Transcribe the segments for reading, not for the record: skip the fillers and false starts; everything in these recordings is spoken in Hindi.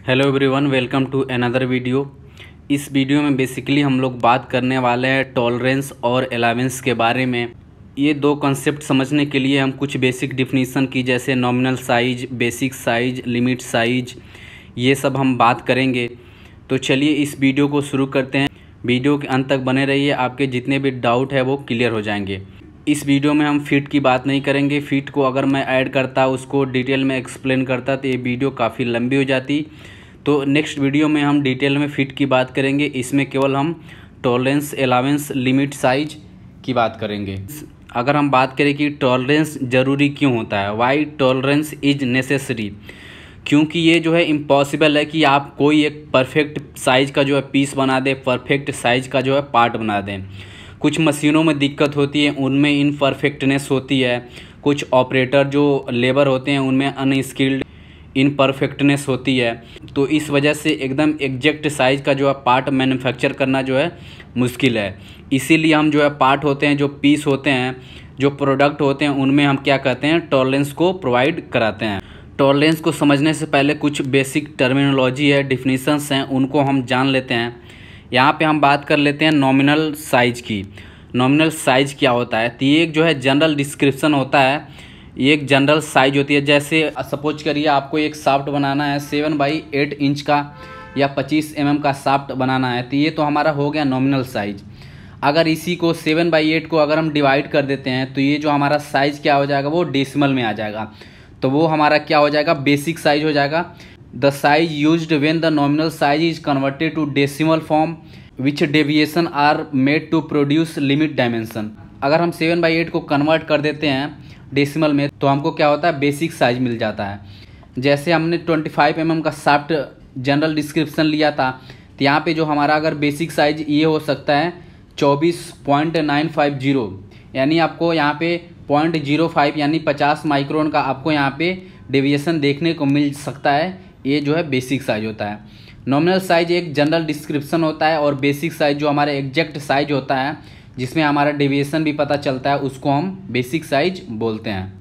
Hello everyone, welcome to another video. इस वीडियो में बेसिकली हम लोग बात करने वाले हैं टॉलरेंस और अलाउंस के बारे में। ये दो कॉन्सेप्ट समझने के लिए हम कुछ बेसिक डिफिनीसन की, जैसे nominal size, basic size, limit size, ये सब हम बात करेंगे। तो चलिए इस वीडियो को शुरू करते हैं। वीडियो के अंत तक बने रहिए, आपके जितने भी डाउट है वो क्लियर हो जाएंगे। इस वीडियो में हम फ़ीट की बात नहीं करेंगे। फ़ीट को अगर मैं ऐड करता, उसको डिटेल में एक्सप्लेन करता, तो ये वीडियो काफ़ी लंबी हो जाती। तो नेक्स्ट वीडियो में हम डिटेल में फ़ीट की बात करेंगे। इसमें केवल हम टॉलरेंस, अलाउंस, लिमिट साइज की बात करेंगे। अगर हम बात करें कि टॉलरेंस ज़रूरी क्यों होता है, वाई टॉलरेंस इज़ नेसेसरी, क्योंकि ये जो है इम्पॉसिबल है कि आप कोई एक परफेक्ट साइज़ का जो है पीस बना दें, परफेक्ट साइज़ का जो है पार्ट बना दें। कुछ मशीनों में दिक्कत होती है, उनमें इनपरफेक्टनेस होती है। कुछ ऑपरेटर जो लेबर होते हैं उनमें अनस्किल्ड इनपरफेक्टनेस होती है। तो इस वजह से एकदम एग्जैक्ट साइज़ का जो है पार्ट मैन्युफैक्चर करना जो है मुश्किल है। इसीलिए हम जो है पार्ट होते हैं, जो पीस होते हैं, जो प्रोडक्ट होते हैं, उनमें हम क्या कहते हैं, टॉलरेंस को प्रोवाइड कराते हैं। टॉलरेंस को समझने से पहले कुछ बेसिक टर्मिनोलॉजी है, डिफिनीशंस हैं, उनको हम जान लेते हैं। यहाँ पे हम बात कर लेते हैं नॉमिनल साइज़ की। नॉमिनल साइज़ क्या होता है? तो ये एक जो है जनरल डिस्क्रिप्शन होता है, ये एक जनरल साइज होती है। जैसे सपोज करिए आपको एक शाफ्ट बनाना है 7x8 इंच का या 25 mm का शाफ्ट बनाना है, तो ये तो हमारा हो गया नॉमिनल साइज। अगर इसी को 7x8 को अगर हम डिवाइड कर देते हैं तो ये जो हमारा साइज़ क्या हो जाएगा, वो डेसिमल में आ जाएगा। तो वो हमारा क्या हो जाएगा, बेसिक साइज हो जाएगा। The size used when the nominal size is converted to decimal form which deviation are made to produce limit dimension. अगर हम 7x8 को कन्वर्ट कर देते हैं डेसिमल में तो हमको क्या होता है, बेसिक साइज मिल जाता है। जैसे हमने 25 mm का शाफ्ट जनरल डिस्क्रिप्शन लिया था, तो यहाँ पे जो हमारा अगर बेसिक साइज ये हो सकता है 24.950, यानी आपको यहाँ पे 0.05 यानी 50 माइक्रोन का आपको यहाँ पे डेविएशन देखने को मिल सकता है। ये जो है बेसिक साइज होता है। नॉमिनल साइज एक जनरल डिस्क्रिप्शन होता है और बेसिक साइज जो हमारा एग्जैक्ट साइज होता है, जिसमें हमारा डेविएशन भी पता चलता है, उसको हम बेसिक साइज बोलते हैं।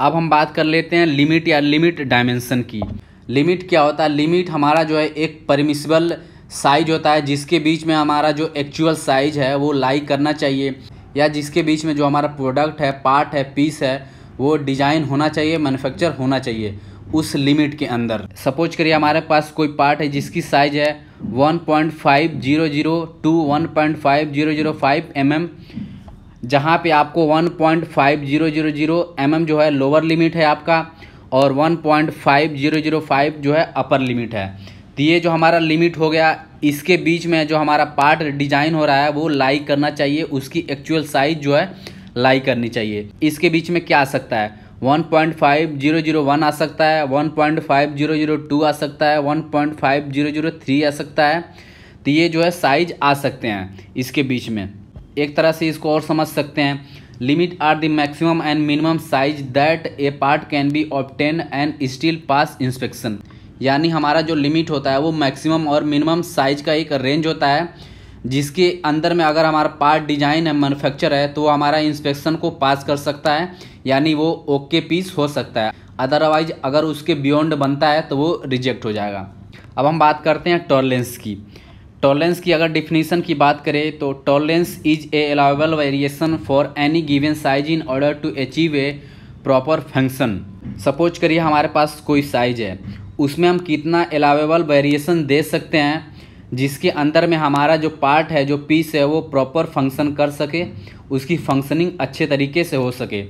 अब हम बात कर लेते हैं लिमिट या लिमिट डायमेंशन की। लिमिट क्या होता है? लिमिट हमारा जो है एक परमिसिबल साइज होता है, जिसके बीच में हमारा जो एक्चुअल साइज है वो लाई करना चाहिए, या जिसके बीच में जो हमारा प्रोडक्ट है, पार्ट है, पीस है, वो डिज़ाइन होना चाहिए, मैन्युफैक्चर होना चाहिए उस लिमिट के अंदर। सपोज करिए हमारे पास कोई पार्ट है जिसकी साइज है 1.500 टू 1.5005 mm, जहाँ पे आपको 1.5000 mm जो है लोअर लिमिट है आपका, और 1.5005 जो है अपर लिमिट है। तो ये जो हमारा लिमिट हो गया, इसके बीच में जो हमारा पार्ट डिजाइन हो रहा है वो लाई करना चाहिए, उसकी एक्चुअल साइज जो है लाई करनी चाहिए। इसके बीच में क्या आ सकता है, 1.5001 आ सकता है, 1.5002 आ सकता है, 1.5003 आ सकता है। तो ये जो है साइज आ सकते हैं इसके बीच में। एक तरह से इसको और समझ सकते हैं, limit are the maximum and minimum size that a part can be obtain and still pass inspection. यानी हमारा जो लिमिट होता है वो मैक्सिमम और मिनिमम साइज का एक रेंज होता है, जिसके अंदर में अगर हमारा पार्ट डिजाइन है, मैन्युफैक्चर है, तो वो हमारा इंस्पेक्शन को पास कर सकता है, यानी वो ओके पीस हो सकता है। अदरवाइज अगर उसके बियॉन्ड बनता है तो वो रिजेक्ट हो जाएगा। अब हम बात करते हैं टॉलरेंस की। टॉलरेंस की अगर डिफिनीशन की बात करें तो tolerance is a allowable variation for any given size in order to achieve a proper function. Suppose करिए हमारे पास कोई साइज है, उसमें हम कितना अलाउएबल वेरिएशन दे सकते हैं जिसके अंदर में हमारा जो पार्ट है, जो पीस है, वो प्रॉपर फंक्शन कर सके, उसकी फंक्शनिंग अच्छे तरीके से हो सके।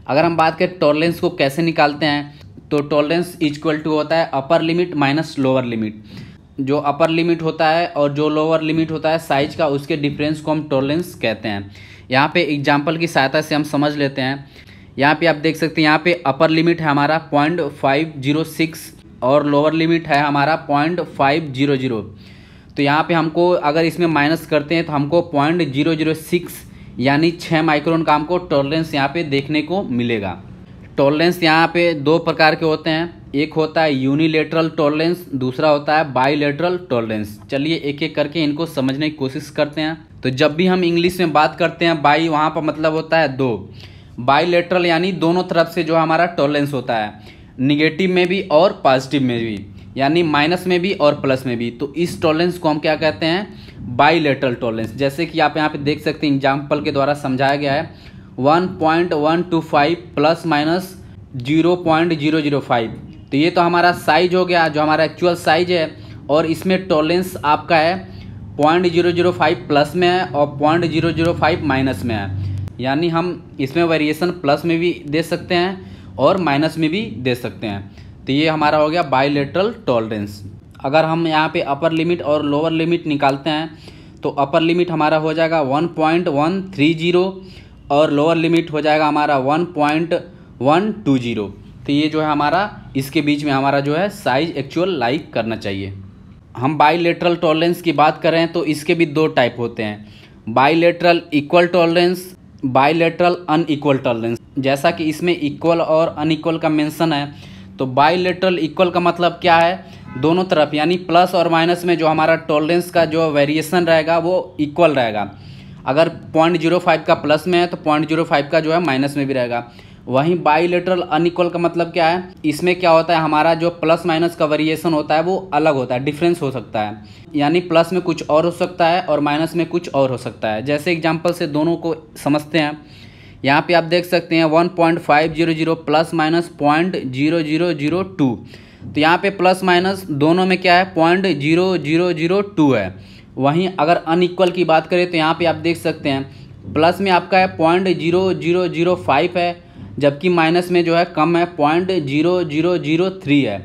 अगर हम बात करें टॉलरेंस को कैसे निकालते हैं, तो टॉलरेंस इक्वल टू होता है upper limit minus lower limit. जो अपर लिमिट होता है और जो लोअर लिमिट होता है साइज का, उसके डिफरेंस को हम टॉलरेंस कहते हैं। यहाँ पे एग्जांपल की सहायता से हम समझ लेते हैं। यहाँ पे आप देख सकते हैं, यहाँ पे अपर लिमिट है हमारा 0.506 और लोअर लिमिट है हमारा 0.500। तो यहाँ पे हमको अगर इसमें माइनस करते हैं तो हमको 0.006 यानी 6 माइक्रोन का हमको टॉलरेंस यहाँ पे देखने को मिलेगा। टॉलरेंस यहाँ पे दो प्रकार के होते हैं, एक होता है यूनिलेटरल टॉलरेंस, दूसरा होता है बाईलेटरल टॉलरेंस। चलिए एक एक करके इनको समझने की कोशिश करते हैं। तो जब भी हम इंग्लिश में बात करते हैं बाई, वहाँ पर मतलब होता है दो। बाईलेटरल यानी दोनों तरफ से जो हमारा टॉलरेंस होता है, निगेटिव में भी और पॉजिटिव में भी। यानी माइनस में भी और प्लस में भी। तो इस टॉलरेंस को हम क्या कहते हैं, बाईलेटरल टॉलरेंस। जैसे कि आप यहाँ पे देख सकते हैं एग्जाम्पल के द्वारा समझाया गया है 1.125 प्लस माइनस 0.005। तो ये तो हमारा साइज हो गया, जो हमारा एक्चुअल साइज है, और इसमें टॉलरेंस आपका है 0.005 प्लस में है और 0.005 माइनस में है। यानी हम इसमें वेरिएशन प्लस में भी दे सकते हैं और माइनस में भी दे सकते हैं। तो ये हमारा हो गया बाईलेटरल टॉलरेंस। अगर हम यहाँ पे अपर लिमिट और लोअर लिमिट निकालते हैं तो अपर लिमिट हमारा हो जाएगा 1.130 और लोअर लिमिट हो जाएगा हमारा 1.120। तो ये जो है हमारा इसके बीच में हमारा जो है साइज एक्चुअल लाइक करना चाहिए। हम बाईलेटरल टॉलरेंस की बात करें तो इसके भी दो टाइप होते हैं, bilateral equal tolerance, bilateral unequal tolerance. जैसा कि इसमें इक्वल और अनइक्वल का मेंशन है, तो बाईलेटरल इक्वल का मतलब क्या है, दोनों तरफ यानी प्लस और माइनस में जो हमारा टॉलरेंस का जो वेरिएशन रहेगा वो इक्वल रहेगा। अगर 0.05 का प्लस में है तो 0.05 का जो है माइनस में भी रहेगा। वहीं बाईलेटरल अनइक्वल का मतलब क्या है, इसमें क्या होता है, हमारा जो प्लस माइनस का वेरिएशन होता है वो अलग होता है, डिफरेंस हो सकता है। यानी प्लस में कुछ और हो सकता है और माइनस में कुछ और हो सकता है। जैसे एग्जांपल से दोनों को समझते हैं। यहाँ पे आप देख सकते हैं 1.500 प्लस माइनस 0.0002। तो यहाँ पे प्लस माइनस दोनों में क्या है, 0.0002 है। वहीं अगर अनइक्वल की बात करें तो यहाँ पे आप देख सकते हैं प्लस में आपका है 0.0005 है, जबकि माइनस में जो है कम है 0.0003 है।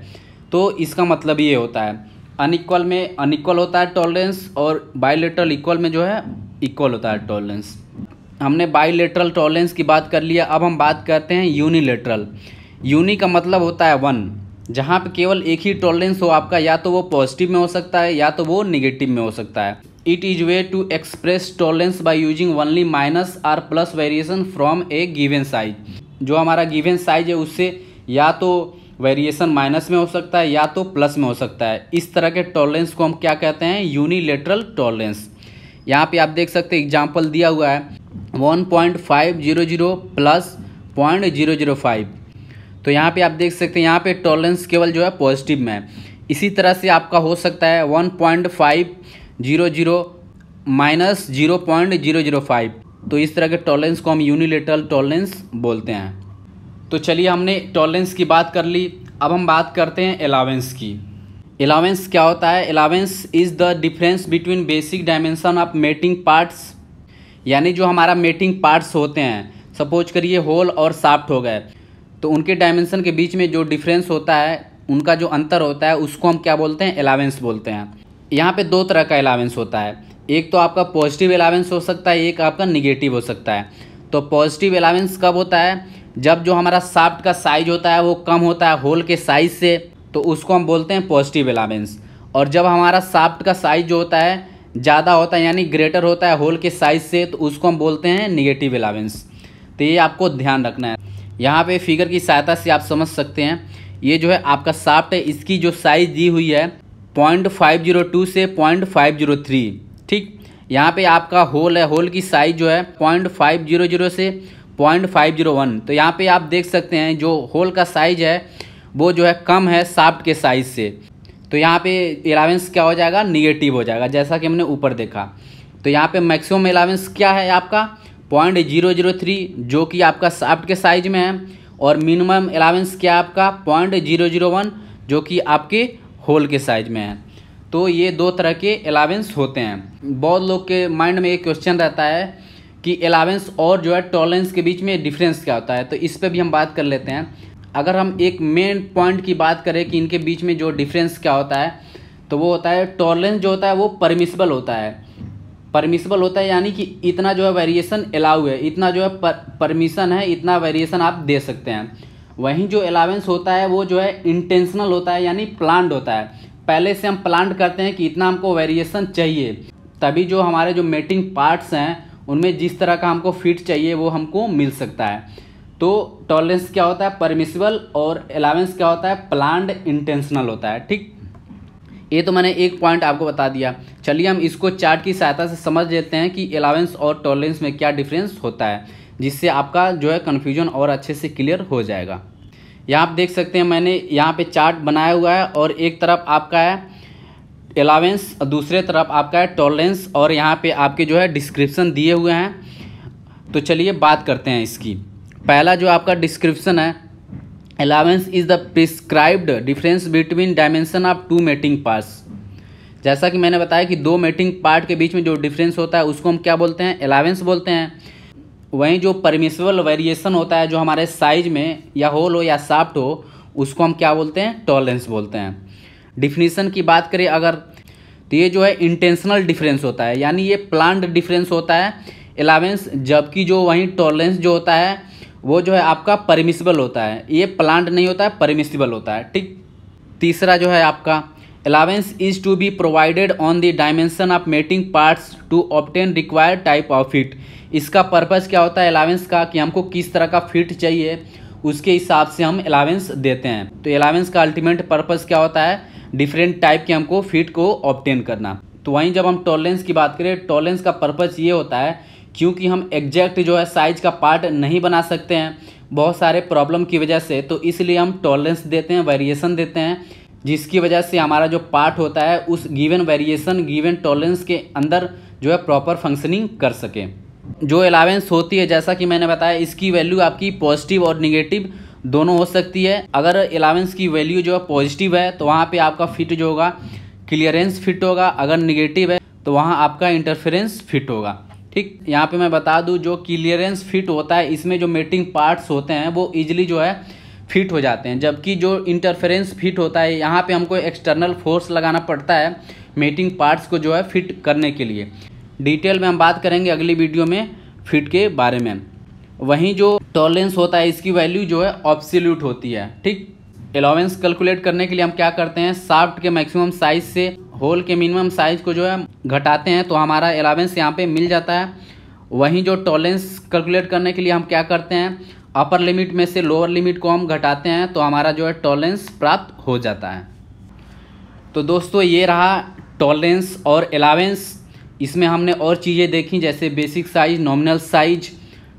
तो इसका मतलब ये होता है अनइक्वल में अनइक्वल होता है टॉलरेंस और बाईलेटरल इक्वल में जो है इक्वल होता है टॉलरेंस। हमने बाईलेटरल टॉलरेंस की बात कर लिया। अब हम बात करते हैं यूनिलेटरल। यूनि का मतलब होता है वन, जहाँ पे केवल एक ही टॉलरेंस हो आपका, या तो वो पॉजिटिव में हो सकता है या तो वो निगेटिव में हो सकता है। It is way to express tolerance by using only minus or plus variation from a given size. जो हमारा गिवन साइज है उससे या तो वेरिएशन माइनस में हो सकता है या तो प्लस में हो सकता है। इस तरह के टॉलरेंस को हम क्या कहते हैं, यूनिलेटरल टॉलरेंस। यहाँ पे आप देख सकते हैं एग्जांपल दिया हुआ है 1.500 प्लस 0.005। तो यहाँ पे आप देख सकते हैं यहाँ पे टॉलरेंस केवल जो है पॉजिटिव में है। इसी तरह से आपका हो सकता है 1.500 माइनस 0.005। तो इस तरह के टॉलरेंस को हम यूनिलेटरल टॉलरेंस बोलते हैं। तो चलिए हमने टॉलरेंस की बात कर ली। अब हम बात करते हैं अलाउंस की। अलाउंस क्या होता है, allowance is the difference between basic dimension of mating parts. यानी जो हमारा मेटिंग पार्ट्स होते हैं, सपोज करिए होल और शाफ्ट हो गए, तो उनके डायमेंशन के बीच में जो डिफरेंस होता है, उनका जो अंतर होता है, उसको हम क्या बोलते हैं, अलाउंस बोलते हैं। यहाँ पे दो तरह का अलाउंस होता है, एक तो आपका पॉजिटिव अलाउंस हो सकता है, एक आपका निगेटिव हो सकता है। तो पॉजिटिव अलाउंस कब होता है, जब जो हमारा शाफ्ट का साइज होता है वो कम होता है होल के साइज से, तो उसको हम बोलते हैं पॉजिटिव अलाउंस। और जब हमारा शाफ्ट का साइज जो होता है ज़्यादा होता है यानी ग्रेटर होता है होल के साइज से, तो उसको हम बोलते हैं निगेटिव अलाउंस। तो ये आपको ध्यान रखना है। यहाँ पे फिगर की सहायता से आप समझ सकते हैं, ये जो है आपका शाफ्ट है, इसकी जो साइज दी हुई है 0.502 से 0.503। ठीक, यहाँ पे आपका होल है, होल की साइज जो है 0.500 से 0.501। तो यहाँ पे आप देख सकते हैं जो होल का साइज है वो जो है कम है शाफ्ट के साइज से। तो यहाँ पे अलाउंस क्या हो जाएगा, निगेटिव हो जाएगा, जैसा कि हमने ऊपर देखा। तो यहाँ पे मैक्सिमम अलाउंस क्या है आपका 0.003, जो कि आपका शाफ्ट के साइज में है, और मिनिमम अलाउंस क्या है आपका 0.001, जो कि आपके होल के साइज में है। तो ये दो तरह के अलाउंस होते हैं। बहुत लोग के माइंड में एक क्वेश्चन रहता है कि अलाउंस और जो है टॉलरेंस के बीच में डिफरेंस क्या होता है, तो इस पर भी हम बात कर लेते हैं। अगर हम एक मेन पॉइंट की बात करें कि इनके बीच में जो डिफरेंस क्या होता है, तो वो होता है टॉलरेंस जो होता है वो परमिसिबल होता है। परमिसिबल होता है यानी कि इतना जो है वेरिएशन अलाउ है, इतना जो है परमिशन है, इतना वेरिएशन आप दे सकते हैं। वहीं जो अलाउंस होता है वो जो है इंटेंशनल होता है, यानी प्लान्ड होता है। पहले से हम प्लान करते हैं कि इतना हमको वेरिएशन चाहिए, तभी जो हमारे जो मेटिंग पार्ट्स हैं उनमें जिस तरह का हमको फिट चाहिए वो हमको मिल सकता है। तो टॉलरेंस क्या होता है, परमिसिबल, और अलाउंस क्या होता है, प्लान्ड इंटेंशनल होता है। ठीक, ये तो मैंने एक पॉइंट आपको बता दिया। चलिए हम इसको चार्ट की सहायता से समझ लेते हैं कि अलाउंस और टॉलरेंस में क्या डिफरेंस होता है, जिससे आपका जो है कन्फ्यूजन और अच्छे से क्लियर हो जाएगा। यहाँ आप देख सकते हैं मैंने यहाँ पे चार्ट बनाया हुआ है और एक तरफ आपका है अलाउंस और दूसरे तरफ आपका है टॉलरेंस और यहाँ पे आपके जो है डिस्क्रिप्शन दिए हुए हैं। तो चलिए बात करते हैं इसकी। पहला जो आपका डिस्क्रिप्शन है, allowance is the prescribed difference between dimension of two mating parts. जैसा कि मैंने बताया कि दो मेटिंग पार्ट के बीच में जो डिफरेंस होता है उसको हम क्या बोलते हैं, अलाउंस बोलते हैं। वहीं जो परमिसिबल वेरिएशन होता है जो हमारे साइज में या होल हो या शाफ्ट हो, उसको हम क्या बोलते हैं, टॉलरेंस बोलते हैं। डिफिनीशन की बात करें अगर, तो ये जो है इंटेंशनल डिफरेंस होता है, यानी ये प्लान्ड डिफरेंस होता है अलाउंस, जबकि जो वहीं टॉलरेंस जो होता है वो जो है आपका परमिसिबल होता है। ये प्लान्ड नहीं होता है, परमिसिबल होता है। ठीक। तीसरा जो है आपका, allowance is to be provided on the dimension of mating parts to obtain required type of fit. इसका पर्पस क्या होता है अलाउंस का, कि हमको किस तरह का फिट चाहिए उसके हिसाब से हम अलाउंस देते हैं। तो अलाउंस का अल्टीमेट पर्पस क्या होता है, डिफरेंट टाइप के हमको फिट को ऑब्टेन करना। तो वहीं जब हम टॉलरेंस की बात करें, टॉलरेंस का पर्पस ये होता है क्योंकि हम एग्जैक्ट जो है साइज का पार्ट नहीं बना सकते हैं बहुत सारे प्रॉब्लम की वजह से, तो इसलिए हम टॉलरेंस देते हैं, वेरिएशन देते हैं, जिसकी वजह से हमारा जो पार्ट होता है उस गिवन वेरिएशन गिवन टॉलरेंस के अंदर जो है प्रॉपर फंक्शनिंग कर सके। जो अलाउंस होती है जैसा कि मैंने बताया, इसकी वैल्यू आपकी पॉजिटिव और निगेटिव दोनों हो सकती है। अगर अलाउंस की वैल्यू जो है पॉजिटिव है तो वहाँ पे आपका फिट जो होगा क्लियरेंस फिट होगा, अगर निगेटिव है तो वहाँ आपका इंटरफेरेंस फिट होगा। ठीक। यहाँ पे मैं बता दूँ, जो क्लियरेंस फिट होता है इसमें जो मेटिंग पार्ट्स होते हैं वो ईजिली जो है फिट हो जाते हैं, जबकि जो इंटरफेरेंस फिट होता है यहाँ पे हमको एक्सटर्नल फोर्स लगाना पड़ता है मेटिंग पार्ट्स को जो है फिट करने के लिए। डिटेल में हम बात करेंगे अगली वीडियो में फिट के बारे में। वहीं जो टॉलरेंस होता है इसकी वैल्यू जो है एब्सोल्यूट होती है। ठीक। अलाउंस कैलकुलेट करने के लिए हम क्या करते हैं, शाफ्ट के मैक्सिमम साइज से होल के मिनिमम साइज को जो है घटाते हैं तो हमारा अलाउंस यहाँ पे मिल जाता है। वहीं जो टॉलरेंस कैलकुलेट करने के लिए हम क्या करते हैं, अपर लिमिट में से लोअर लिमिट को हम घटाते हैं तो हमारा जो है टॉलरेंस प्राप्त हो जाता है। तो दोस्तों ये रहा टॉलरेंस और अलाउंस। इसमें हमने और चीज़ें देखी जैसे बेसिक साइज, नॉमिनल साइज,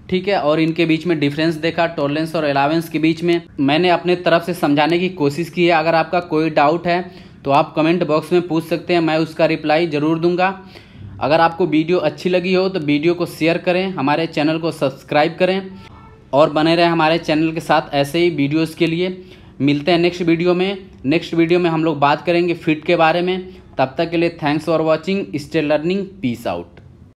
ठीक है, और इनके बीच में डिफरेंस देखा टॉलरेंस और अलाउंस के बीच में। मैंने अपने तरफ से समझाने की कोशिश की है। अगर आपका कोई डाउट है तो आप कमेंट बॉक्स में पूछ सकते हैं, मैं उसका रिप्लाई ज़रूर दूंगा। अगर आपको वीडियो अच्छी लगी हो तो वीडियो को शेयर करें, हमारे चैनल को सब्सक्राइब करें और बने रहें हमारे चैनल के साथ ऐसे ही वीडियोस के लिए। मिलते हैं नेक्स्ट वीडियो में। नेक्स्ट वीडियो में हम लोग बात करेंगे फिट के बारे में। तब तक के लिए thanks for watching, stay learning, peace out.